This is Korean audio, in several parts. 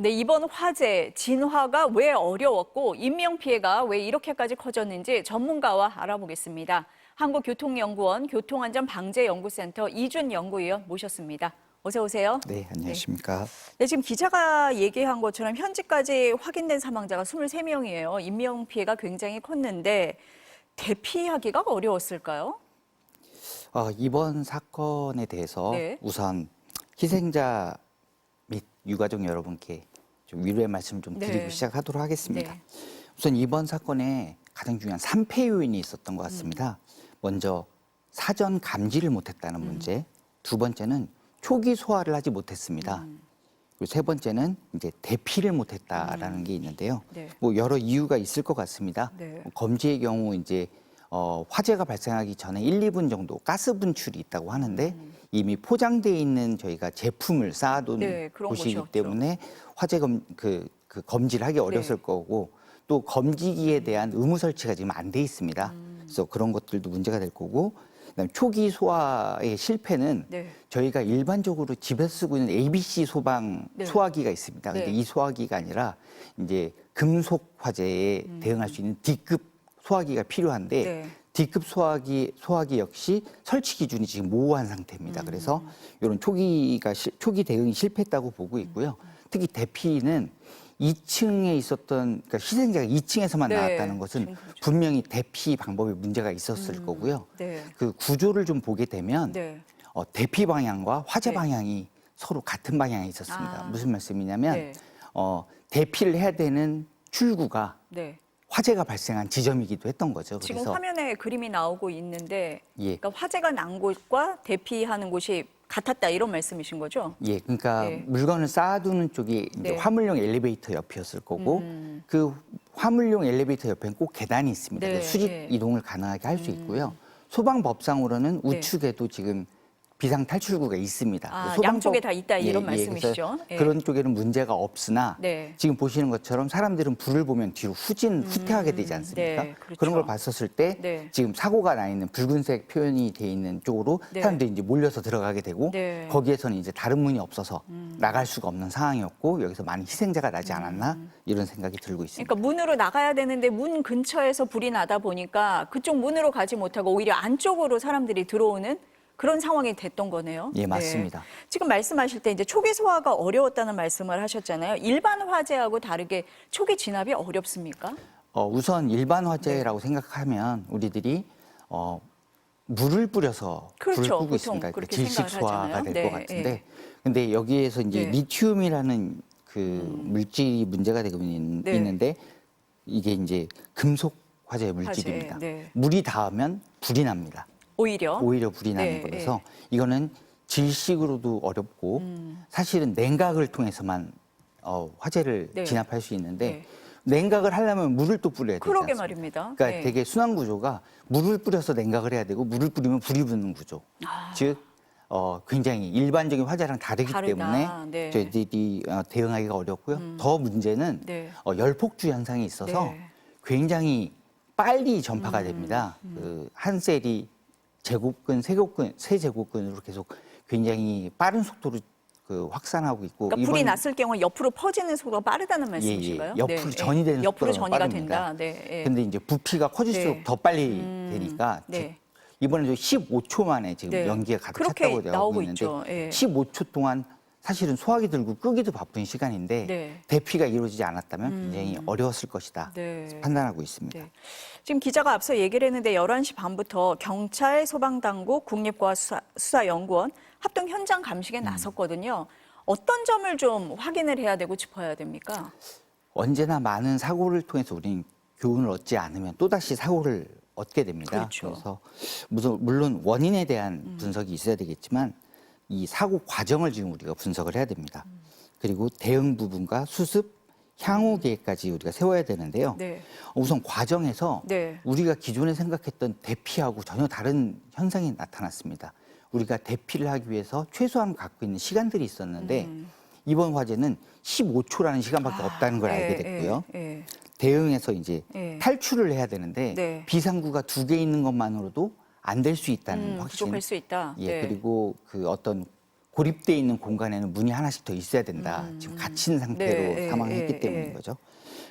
근데 이번 화재, 진화가 왜 어려웠고 인명피해가 왜 이렇게까지 커졌는지 전문가와 알아보겠습니다. 한국교통연구원 교통안전방재연구센터 이준 연구위원 모셨습니다. 어서 오세요. 네, 안녕하십니까. 네, 지금 기자가 얘기한 것처럼 현재까지 확인된 사망자가 23명이에요. 인명피해가 굉장히 컸는데 대피하기가 어려웠을까요? 이번 사건에 대해서 네. 우선 희생자 및 유가족 여러분께 좀 위로의 말씀 좀 드리고 네. 시작하도록 하겠습니다. 네. 우선 이번 사건에 가장 중요한 3폐 요인이 있었던 것 같습니다. 먼저 사전 감지를 못했다는 문제, 두 번째는 초기 소화를 하지 못했습니다. 그리고 세 번째는 이제 대피를 못했다라는 게 있는데요. 네. 뭐 여러 이유가 있을 것 같습니다. 네. 검지의 경우 이제 화재가 발생하기 전에 1, 2분 정도 가스 분출이 있다고 하는데 이미 포장되어 있는 저희가 제품을 쌓아둔 네, 그런 곳이기 곳이었죠. 때문에 화재 검지를 하기 어렸을 네. 거고 또 검지기에 대한 의무 설치가 지금 안 돼 있습니다. 그래서 그런 것들도 문제가 될 거고 그다음에 초기 소화의 실패는 네. 저희가 일반적으로 집에서 쓰고 있는 ABC 소방 네. 소화기가 있습니다. 근데 네. 이 소화기가 아니라 이제 금속 화재에 대응할 수 있는 D급 소화기가 필요한데 네. D급 소화기 역시 설치 기준이 지금 모호한 상태입니다. 그래서 이런 초기 대응이 실패했다고 보고 있고요. 특히 대피는 2층에 있었던 그러니까 희생자가 2층에서만 네. 나왔다는 것은 지금 그렇죠. 분명히 대피 방법에 문제가 있었을 거고요. 네. 그 구조를 좀 보게 되면 네. 대피 방향과 화재 네. 방향이 서로 같은 방향에 있었습니다. 아. 무슨 말씀이냐면 네. 대피를 해야 되는 출구가 네. 화재가 발생한 지점이기도 했던 거죠. 지금 그래서 화면에 그림이 나오고 있는데 예, 그러니까 화재가 난 곳과 대피하는 곳이 같았다 이런 말씀이신 거죠? 예, 그러니까 네. 물건을 쌓아두는 쪽이 이제 네. 화물용 엘리베이터 옆이었을 거고 그 화물용 엘리베이터 옆에는 꼭 계단이 있습니다. 네, 그래서 수직 네. 이동을 가능하게 할 수 있고요. 소방법상으로는 네. 우측에도 지금 비상 탈출구가 있습니다. 아, 소방법- 양쪽에 다 있다 이런 그래서 말씀이시죠? 예. 그런 쪽에는 문제가 없으나 네. 지금 보시는 것처럼 사람들은 불을 보면 뒤로 후퇴하게 되지 않습니까? 네, 그렇죠. 그런 걸 봤었을 때 네. 지금 사고가 나 있는 붉은색 표현이 돼 있는 쪽으로 네. 사람들이 이제 몰려서 들어가게 되고 네. 거기에서는 이제 다른 문이 없어서 나갈 수가 없는 상황이었고 여기서 많은 희생자가 나지 않았나 이런 생각이 들고 있습니다. 그러니까 문으로 나가야 되는데 문 근처에서 불이 나다 보니까 그쪽 문으로 가지 못하고 오히려 안쪽으로 사람들이 들어오는 그런 상황이 됐던 거네요. 예, 맞습니다. 네. 지금 말씀하실 때 이제 초기 소화가 어려웠다는 말씀을 하셨잖아요. 일반 화재하고 다르게 초기 진압이 어렵습니까? 우선 일반 네. 화재라고 생각하면 우리들이 물을 뿌려서 그렇죠. 불을 끄고 보통 있습니다. 그렇게 질식 생각을 소화가 하잖아요. 될 네, 것 같은데 네. 근데 여기에서 이제 네. 리튬이라는 그 물질이 문제가 되고 네. 있는데 이게 이제 금속 화재 물질입니다. 네. 물이 닿으면 불이 납니다. 오히려 불이 나는 네, 거라서 이거는 질식으로도 어렵고 사실은 냉각을 통해서만 화재를 네. 진압할 수 있는데 네. 냉각을 하려면 물을 또 뿌려야 되지 그러게 않습니까? 말입니다. 그러니까 네. 되게 순환 구조가 물을 뿌려서 냉각을 해야 되고 물을 뿌리면 불이 붙는 구조. 즉 굉장히 일반적인 화재랑 다르기 다르다. 때문에 네. 저희들이 대응하기가 어렵고요. 더 문제는 네. 열폭주 현상이 있어서 네. 굉장히 빨리 전파가 됩니다. 그 한 셀이 세 제곱근으로 계속 굉장히 빠른 속도로 확산하고 있고 그러니까 불이 났을 경우 옆으로 퍼지는 속도가 빠르다는 말씀이신가요? 옆으로 네, 전이 되는 옆으로 속도가 전이가 빠릅니다. 된다. 네. 예. 근데 이제 부피가 커질수록 네. 더 빨리 되니까 네. 이번에도 15초 만에 지금 네. 연기가 가득 그렇게 찼다고 되어 나오고 있는데 있죠. 예. 15초 동안 사실은 소화기 들고 끄기도 바쁜 시간인데 네. 대피가 이루어지지 않았다면 굉장히 어려웠을 것이다 네. 판단하고 있습니다. 네. 지금 기자가 앞서 얘기를 했는데 11시 반부터 경찰, 소방당국, 국립과학수사연구원 합동 현장 감식에 나섰거든요. 어떤 점을 좀 확인을 해야 되고 짚어야 됩니까? 언제나 많은 사고를 통해서 우리는 교훈을 얻지 않으면 또다시 사고를 얻게 됩니다. 그렇죠. 그래서 물론 원인에 대한 분석이 있어야 되겠지만 이 사고 과정을 지금 우리가 분석을 해야 됩니다. 그리고 대응 부분과 수습, 향후 계획까지 우리가 세워야 되는데요. 네. 우선 과정에서 네. 우리가 기존에 생각했던 대피하고 전혀 다른 현상이 나타났습니다. 우리가 대피를 하기 위해서 최소한 갖고 있는 시간들이 있었는데 이번 화재는 15초라는 시간밖에 없다는 걸 알게 됐고요. 예. 대응해서 이제 예. 탈출을 해야 되는데 네. 비상구가 2개 있는 것만으로도 안 될 수 있다는 확신. 부족할 수 있다. 예, 네. 그리고 그 어떤 고립돼 있는 공간에는 문이 하나씩 더 있어야 된다. 지금 갇힌 상태로 네, 사망했기 때문인 거죠.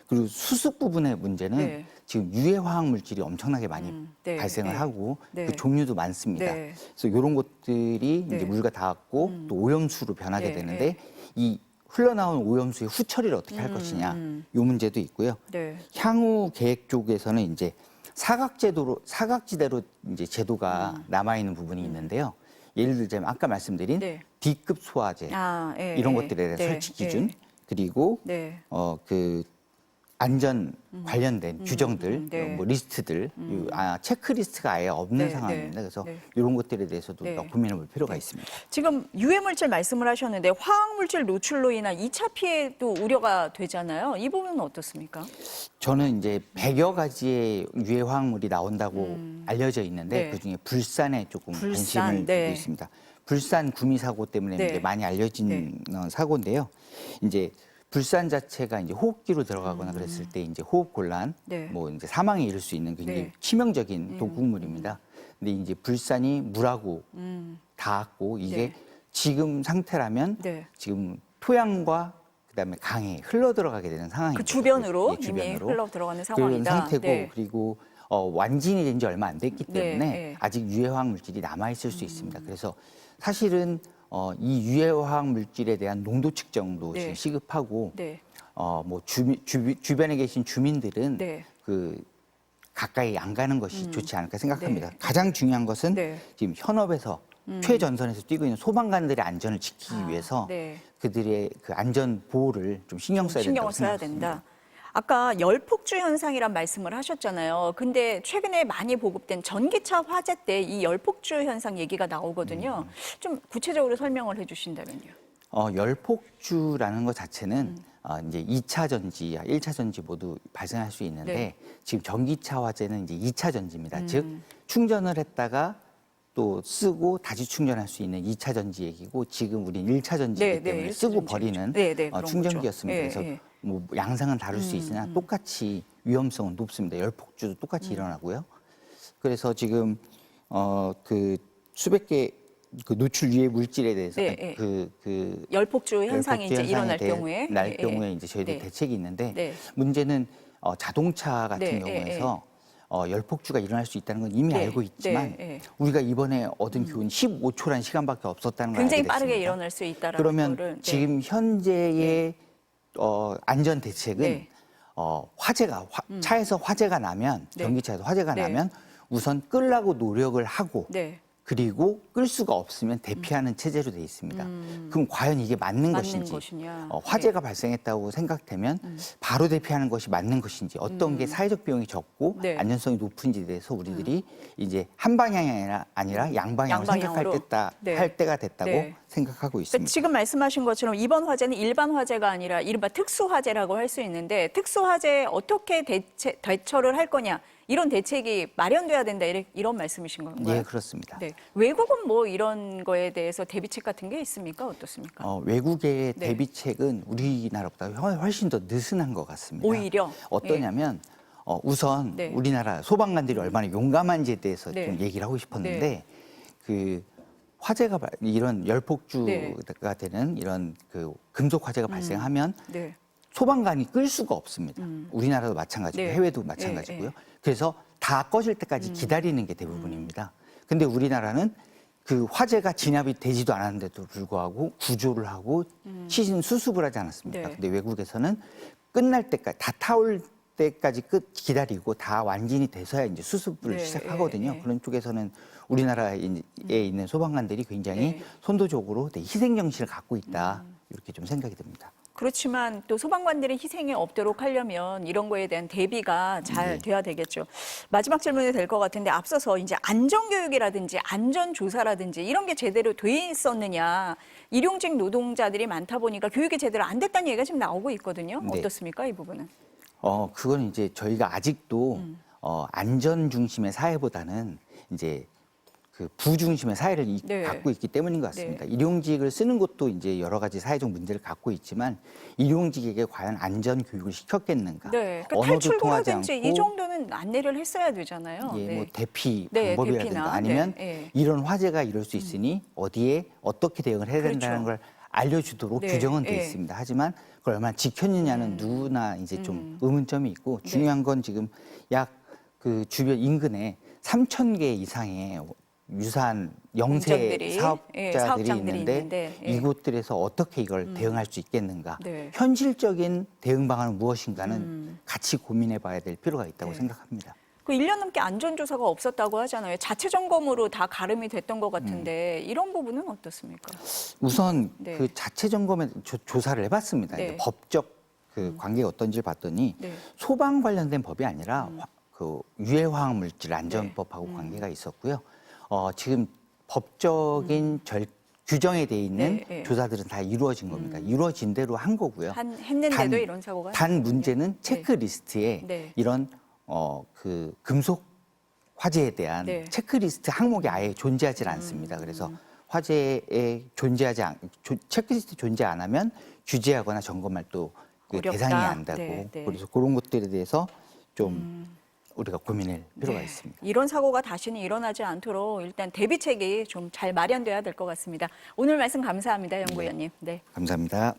그리고 수습 부분의 문제는 네. 지금 유해 화학 물질이 엄청나게 많이 네, 발생을 네. 하고 네. 그 종류도 많습니다. 네. 그래서 이런 것들이 네. 이제 물과 닿았고 또 오염수로 변하게 네, 되는데 네. 이 흘러나온 오염수의 후처리를 어떻게 할 것이냐 이 문제도 있고요. 네. 향후 계획 쪽에서는 이제 사각지대로 이제 제도가 남아 있는 부분이 있는데요. 예를 들자면 아까 말씀드린 네. D급 소화제 예, 이런 예. 것들에 대한 네, 설치 기준 네. 그리고 네. 그 안전 관련된 규정들, 네. 뭐 리스트들, 체크리스트가 아예 없는 네, 상황입니다. 네, 그래서 네. 이런 것들에 대해서도 네. 더 고민해 볼 필요가 있습니다. 지금 유해물질 말씀을 하셨는데 화학물질 노출로 인한 2차 피해도 우려가 되잖아요. 이 부분은 어떻습니까? 저는 이제 100여 가지의 유해 화학물이 나온다고 알려져 있는데 네. 그중에 불산에 조금 불산, 관심을 네. 두고 있습니다. 불산 구미 사고 때문에 네. 이제 많이 알려진 사고인데요. 이제 불산 자체가 이제 호흡기로 들어가거나 그랬을 때 이제 호흡 곤란, 네. 뭐 이제 사망에 이를 수 있는 굉장히 네. 치명적인 독극물입니다. 근데 이제 불산이 물하고 닿았고 이게 네. 지금 상태라면 네. 지금 토양과 그다음에 강에 흘러 들어가게 되는 상황입니다. 그 주변으로 예, 이미 흘러 들어가는 그런 상황이다. 상태고 네. 그리고 완진이 된 지 얼마 안 됐기 네, 때문에 네. 아직 유해화학 물질이 남아 있을 수 있습니다. 그래서 사실은 이 유해화학 물질에 대한 농도 측정도 네. 지금 시급하고 네. 뭐 주변에 계신 주민들은 네. 그 가까이 안 가는 것이 좋지 않을까 생각합니다. 네. 가장 중요한 것은 네. 지금 현업에서 최전선에서 뛰고 있는 소방관들의 안전을 지키기 위해서 네. 그들의 그 안전 보호를 좀 신경 써야 된다고 신경을 써야 생각합니다. 된다. 아까 열폭주 현상이란 말씀을 하셨잖아요. 근데 최근에 많이 보급된 전기차 화재 때 이 열폭주 현상 얘기가 나오거든요. 좀 구체적으로 설명을 해주신다면요. 열폭주라는 것 자체는 이제 2차 전지와 1차 전지 모두 발생할 수 있는데 네. 지금 전기차 화재는 이제 2차 전지입니다. 즉 충전을 했다가 또 쓰고 다시 충전할 수 있는 2차 전지 얘기고 지금 우린 1차 전지이기 네, 네, 때문에 1차 쓰고 전지 버리는 얘기죠. 네, 네, 그런 충전기였습니다. 거죠. 그래서 예, 예. 뭐 양상은 다를 수 있으나 똑같이 위험성은 높습니다. 열폭주도 똑같이 일어나고요. 그래서 지금 그 수백 개 그 노출 유해 물질에 대해서 네, 예. 그 열폭주 현상이 이제 일어날 현상에 경우에 날 예, 경우에 예. 이제 저희들 네. 대책이 있는데 네. 문제는 자동차 같은 네, 경우에서 열폭주가 일어날 수 있다는 건 이미 네, 알고 있지만 네, 네. 우리가 이번에 얻은 교훈이 15초라는 시간밖에 없었다는 걸 굉장히 알게 됐습니다. 빠르게 일어날 수 있다라는 그러면 거를 네. 지금 현재의 안전 대책은 네. 화재가 차에서 화재가 나면 네. 전기차에서 화재가 네. 나면 우선 끌라고 노력을 하고 네. 그리고 끌 수가 없으면 대피하는 체제로 돼 있습니다. 그럼 과연 이게 맞는 것인지, 것이냐. 화재가 발생했다고 생각되면 바로 대피하는 것이 맞는 것인지, 어떤 게 사회적 비용이 적고 네. 안전성이 높은지에 대해서 우리들이 이제 한 방향이 아니라 양방향으로 생각할 양방향으로. 네. 때가 됐다고 네. 생각하고 그러니까 있습니다. 지금 말씀하신 것처럼 이번 화재는 일반 화재가 아니라 이른바 특수 화재라고 할 수 있는데 특수 화재에 어떻게 대처를 할 거냐 이런 대책이 마련돼야 된다 이런 말씀이신 건가요? 네, 그렇습니다. 네. 외국은 뭐 이런 거에 대해서 대비책 같은 게 있습니까? 어떻습니까? 외국의 네. 대비책은 우리나라보다 훨씬 더 느슨한 것 같습니다. 오히려? 어떠냐면 우선 네. 우리나라 소방관들이 얼마나 용감한지에 대해서 네. 좀 얘기를 하고 싶었는데 네. 그 화재가 이런 열폭주가 네. 되는 이런 그 금속 화재가 발생하면 네. 소방관이 끌 수가 없습니다. 우리나라도 마찬가지고 네. 해외도 마찬가지고요. 네. 그래서 다 꺼질 때까지 기다리는 게 대부분입니다. 근데 우리나라는 그 화재가 진압이 되지도 않았는데도 불구하고 구조를 하고 시신 수습을 하지 않았습니까? 네. 근데 외국에서는 끝날 때까지 다 타올 때까지 기다리고 다 완진이 돼서야 이제 수습을 네, 시작하거든요. 네. 그런 쪽에서는 우리나라에 있는 소방관들이 굉장히 네. 선도적으로 희생 정신을 갖고 있다 이렇게 좀 생각이 듭니다. 그렇지만 또 소방관들의 희생이 없도록 하려면 이런 거에 대한 대비가 잘 돼야 되겠죠. 마지막 질문이 될 것 같은데 앞서서 이제 안전교육이라든지 안전조사라든지 이런 게 제대로 돼 있었느냐. 일용직 노동자들이 많다 보니까 교육이 제대로 안 됐다는 얘기가 지금 나오고 있거든요. 네. 어떻습니까, 이 부분은? 그건 이제 저희가 아직도 안전 중심의 사회보다는 이제 그 부중심의 사회를 네. 갖고 있기 때문인 것 같습니다. 일용직을 쓰는 것도 이제 여러 가지 사회적 문제를 갖고 있지만 일용직에게 과연 안전 교육을 시켰겠는가? 네. 그러니까 언어도 통하지 탈출구라든지 이 않고 정도는 안내를 했어야 되잖아요. 예, 네. 뭐 대피 네, 방법이라든가 대피나, 아니면 네, 이런 화재가 이룰 수 있으니 어디에 어떻게 대응을 해야 된다는 그렇죠. 걸 알려주도록 네, 규정은 돼 예. 있습니다. 하지만 그걸 얼마나 지켰느냐는 누구나 이제 좀 의문점이 있고 중요한 건 지금 약 그 주변 인근에 3,000개 이상의 유사한 영세 공장들이, 사업자들이 사업장들이 있는데 예. 이곳들에서 어떻게 이걸 대응할 수 있겠는가? 네. 현실적인 대응 방안은 무엇인가는 같이 고민해 봐야 될 필요가 있다고 네. 생각합니다. 그 1년 넘게 안전조사가 없었다고 하잖아요. 자체 점검으로 다 가름이 됐던 것 같은데 이런 부분은 어떻습니까? 우선 네. 그 자체 점검에 조사를 해봤습니다. 네. 이제 법적 그 관계가 어떤지를 봤더니 네. 소방 관련된 법이 아니라 그 유해화학 물질 안전법하고 네. 관계가 있었고요. 지금 법적인 규정에 돼 있는 네, 네. 조사들은 다 이루어진 겁니다. 이루어진 대로 한 거고요. 했는데도 이런 사고가 단 났군요. 문제는 체크리스트에 네. 이런 그 금속 화재에 대한 네. 체크리스트 항목이 아예 존재하지 않습니다. 그래서 화재에 체크리스트 존재 안 하면 규제하거나 점검할 또 그 어렵다. 대상이 안다고. 네, 네. 그래서 그런 것들에 대해서 좀 우리가 고민할 필요가 네. 있습니다. 이런 사고가 다시는 일어나지 않도록 일단 대비책이 좀 잘 마련돼야 될 것 같습니다. 오늘 말씀 감사합니다, 연구위원님. 네. 감사합니다.